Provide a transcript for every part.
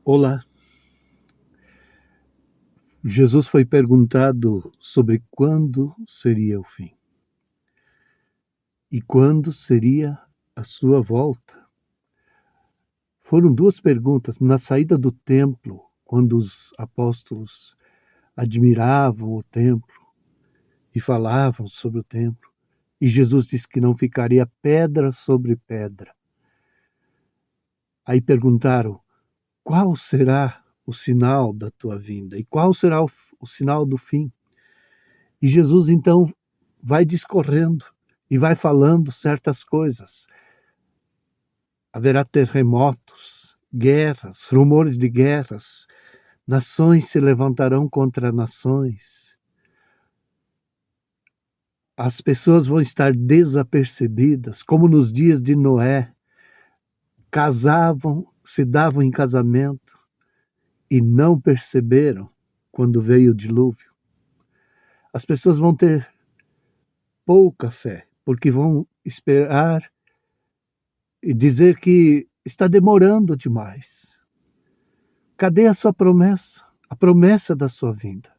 Olá, Jesus foi perguntado sobre quando seria o fim e quando seria a sua volta. Foram duas perguntas. Na saída do templo, quando os apóstolos admiravam o templo e falavam sobre o templo, e Jesus disse que não ficaria pedra sobre pedra. Aí perguntaram: qual será o sinal da tua vinda? E qual será o sinal do fim? E Jesus então vai discorrendo e vai falando certas coisas. Haverá terremotos, guerras, rumores de guerras, nações se levantarão contra nações. As pessoas vão estar desapercebidas, como nos dias de Noé. Casavam, se davam em casamento e não perceberam quando veio o dilúvio. As pessoas vão ter pouca fé, porque vão esperar e dizer que está demorando demais. Cadê a sua promessa? A promessa da sua vinda.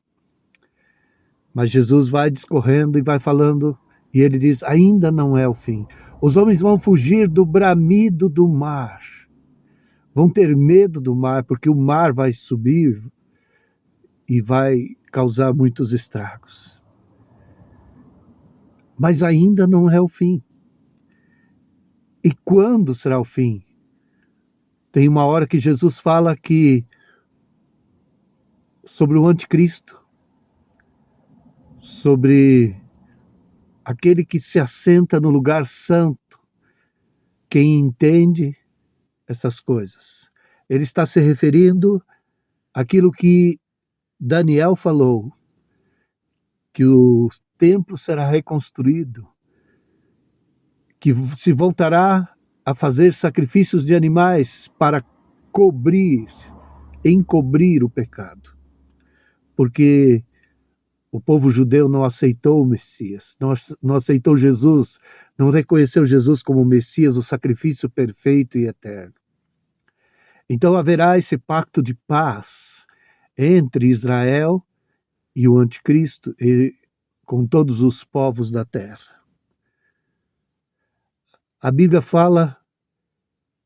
Mas Jesus vai discorrendo e vai falando, e ele diz: ainda não é o fim. Os homens vão fugir do bramido do mar. Vão ter medo do mar, porque o mar vai subir e vai causar muitos estragos. Mas ainda não é o fim. E quando será o fim? Tem uma hora que Jesus fala que sobre o anticristo, sobre aquele que se assenta no lugar santo. Quem entende essas coisas? Ele está se referindo àquilo que Daniel falou, que o templo será reconstruído, que se voltará a fazer sacrifícios de animais para encobrir o pecado. Porque o povo judeu não aceitou o Messias, não aceitou Jesus, não reconheceu Jesus como o Messias, o sacrifício perfeito e eterno. Então haverá esse pacto de paz entre Israel e o anticristo, e com todos os povos da terra. A Bíblia fala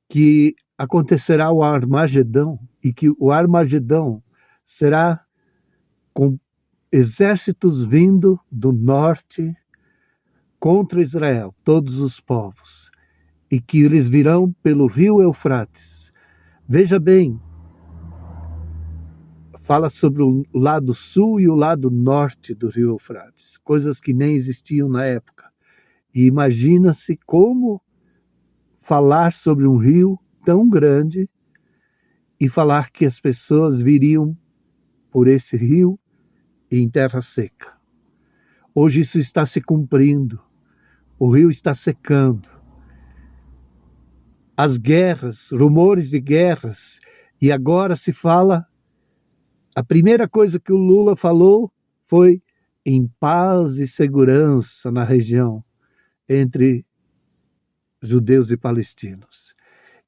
que acontecerá o Armagedão, e que o Armagedão será com exércitos vindo do norte contra Israel, todos os povos, e que eles virão pelo rio Eufrates. Veja bem, fala sobre o lado sul e o lado norte do rio Eufrates, coisas que nem existiam na época. E imagina-se como falar sobre um rio tão grande e falar que as pessoas viriam por esse rio em terra seca. Hoje isso está se cumprindo. O rio está secando. As guerras, rumores de guerras, e agora se fala, a primeira coisa que o Lula falou foi em paz e segurança na região entre judeus e palestinos.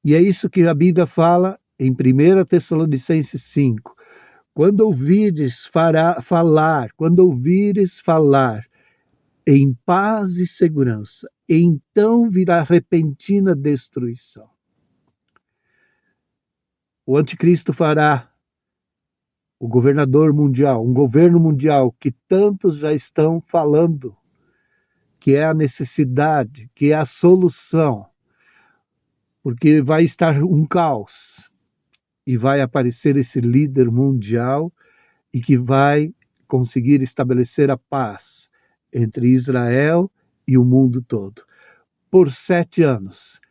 E é isso que a Bíblia fala em 1 Tessalonicenses 5. Quando ouvires falar em paz e segurança, então virá repentina destruição. O anticristo fará o governador mundial, um governo mundial que tantos já estão falando, que é a necessidade, que é a solução, porque vai estar um caos e vai aparecer esse líder mundial e que vai conseguir estabelecer a paz entre Israel e o mundo todo, por 7 anos.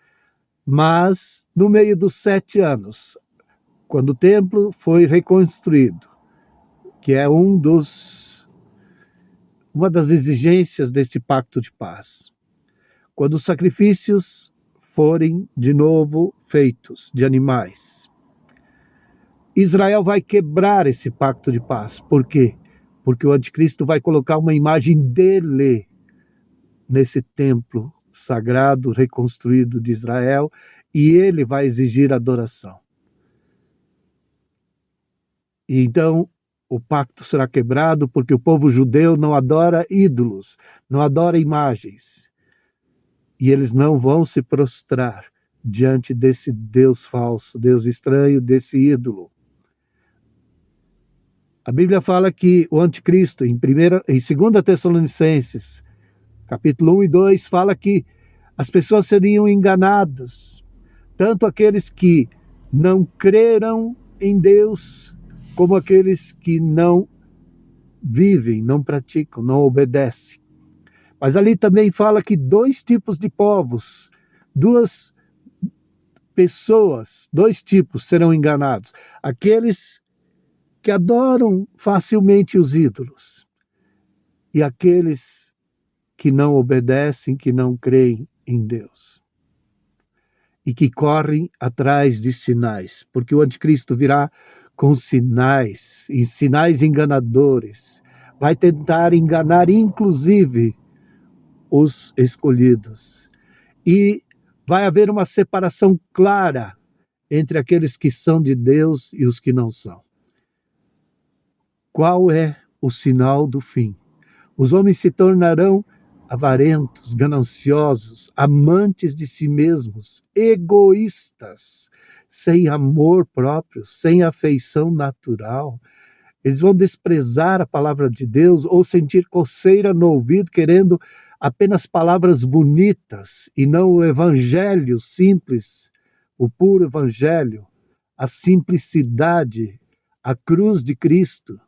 Mas, no meio dos 7 anos, quando o templo foi reconstruído, que é uma das exigências deste pacto de paz, quando os sacrifícios forem de novo feitos de animais, Israel vai quebrar esse pacto de paz. Por quê? Porque o anticristo vai colocar uma imagem dele nesse templo sagrado reconstruído de Israel, e ele vai exigir adoração. E então o pacto será quebrado, porque o povo judeu não adora ídolos, não adora imagens. E eles não vão se prostrar diante desse Deus falso, Deus estranho, desse ídolo. A Bíblia fala que o anticristo, em 2 Tessalonicenses, capítulo 1 e 2, fala que as pessoas seriam enganadas, tanto aqueles que não creram em Deus, como aqueles que não vivem, não praticam, não obedecem. Mas ali também fala que dois tipos de povos, duas pessoas, dois tipos serão enganados. Aqueles que adoram facilmente os ídolos e aqueles que não obedecem, que não creem em Deus e que correm atrás de sinais, porque o anticristo virá com sinais, e sinais enganadores, vai tentar enganar inclusive os escolhidos. E vai haver uma separação clara entre aqueles que são de Deus e os que não são. Qual é o sinal do fim? Os homens se tornarão avarentos, gananciosos, amantes de si mesmos, egoístas, sem amor próprio, sem afeição natural. Eles vão desprezar a palavra de Deus ou sentir coceira no ouvido, querendo apenas palavras bonitas e não o evangelho simples, o puro evangelho, a simplicidade, a cruz de Cristo.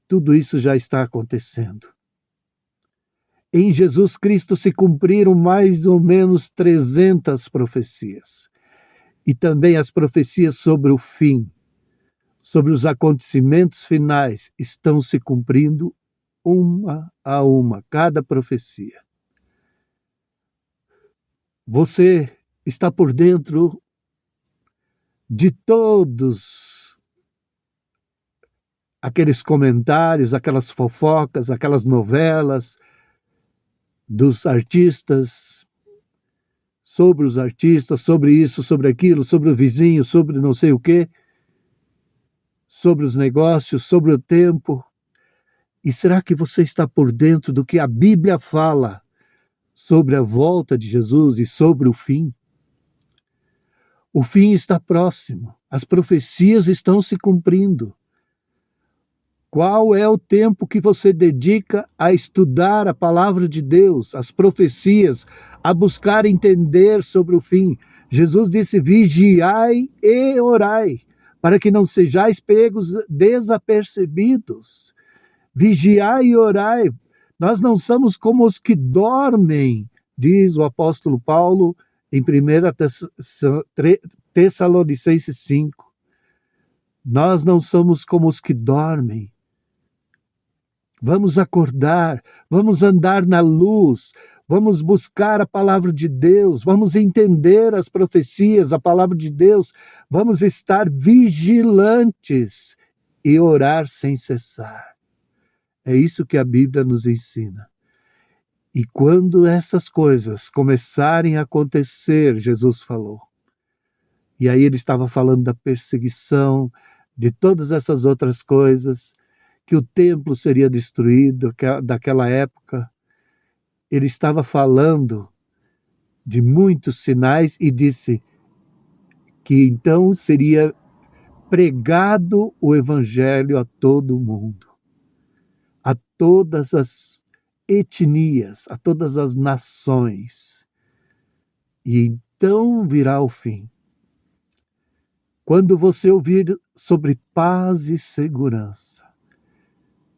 Tudo isso já está acontecendo. Em Jesus Cristo se cumpriram mais ou menos 300 profecias. E também as profecias sobre o fim, sobre os acontecimentos finais, estão se cumprindo uma a uma, cada profecia. Você está por dentro de todos aqueles comentários, aquelas fofocas, aquelas novelas dos artistas, sobre os artistas, sobre isso, sobre aquilo, sobre o vizinho, sobre não sei o quê, sobre os negócios, sobre o tempo. E será que você está por dentro do que a Bíblia fala sobre a volta de Jesus e sobre o fim? O fim está próximo, as profecias estão se cumprindo. Qual é o tempo que você dedica a estudar a palavra de Deus, as profecias, a buscar entender sobre o fim? Jesus disse: vigiai e orai, para que não sejais pegos desapercebidos. Vigiai e orai. Nós não somos como os que dormem, diz o apóstolo Paulo em 1 Tessalonicenses 5. Nós não somos como os que dormem. Vamos acordar, vamos andar na luz, vamos buscar a palavra de Deus, vamos entender as profecias, a palavra de Deus, vamos estar vigilantes e orar sem cessar. É isso que a Bíblia nos ensina. E quando essas coisas começarem a acontecer, Jesus falou, e aí ele estava falando da perseguição, de todas essas outras coisas, que o templo seria destruído daquela época. Ele estava falando de muitos sinais e disse que então seria pregado o evangelho a todo mundo, a todas as etnias, a todas as nações. E então virá o fim. Quando você ouvir sobre paz e segurança,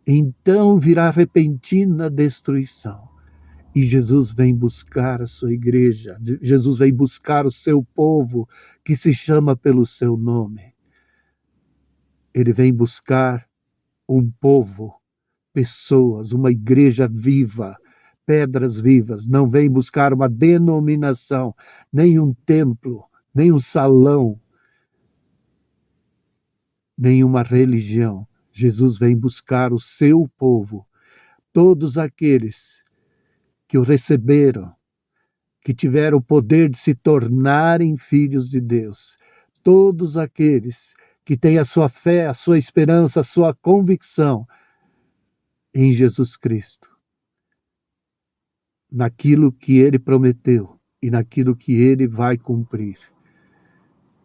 então virá repentina destruição. E Jesus vem buscar a sua igreja, Jesus vem buscar o seu povo que se chama pelo seu nome. Ele vem buscar um povo, pessoas, uma igreja viva, pedras vivas. Não vem buscar uma denominação, nem um templo, nem um salão, nem uma religião. Jesus vem buscar o seu povo, todos aqueles que o receberam, que tiveram o poder de se tornarem filhos de Deus, todos aqueles que tem a sua fé, a sua esperança, a sua convicção em Jesus Cristo, naquilo que Ele prometeu e naquilo que Ele vai cumprir.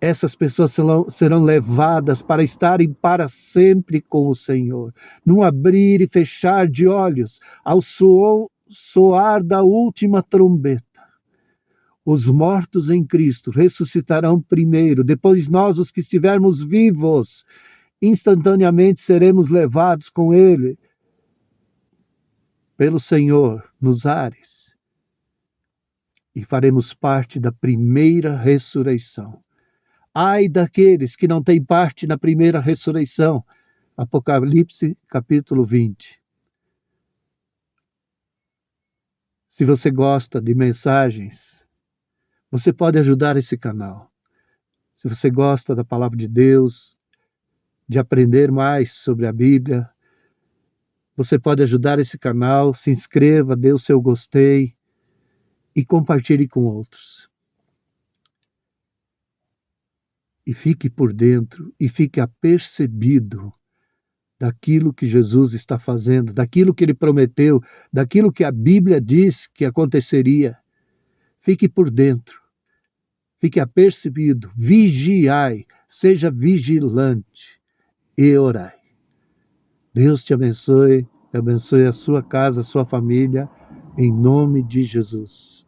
Essas pessoas serão levadas para estarem para sempre com o Senhor, num abrir e fechar de olhos, ao soar da última trombeta. Os mortos em Cristo ressuscitarão primeiro, depois nós, os que estivermos vivos, instantaneamente seremos levados com Ele pelo Senhor nos ares e faremos parte da primeira ressurreição. Ai daqueles que não têm parte na primeira ressurreição. Apocalipse, capítulo 20. Se você gosta de mensagens, você pode ajudar esse canal. Se você gosta da palavra de Deus, de aprender mais sobre a Bíblia, você pode ajudar esse canal, se inscreva, dê o seu gostei e compartilhe com outros. E fique por dentro, e fique apercebido daquilo que Jesus está fazendo, daquilo que Ele prometeu, daquilo que a Bíblia diz que aconteceria. Fique por dentro, fique apercebido, vigiai, seja vigilante e orai. Deus te abençoe a sua casa, a sua família, em nome de Jesus.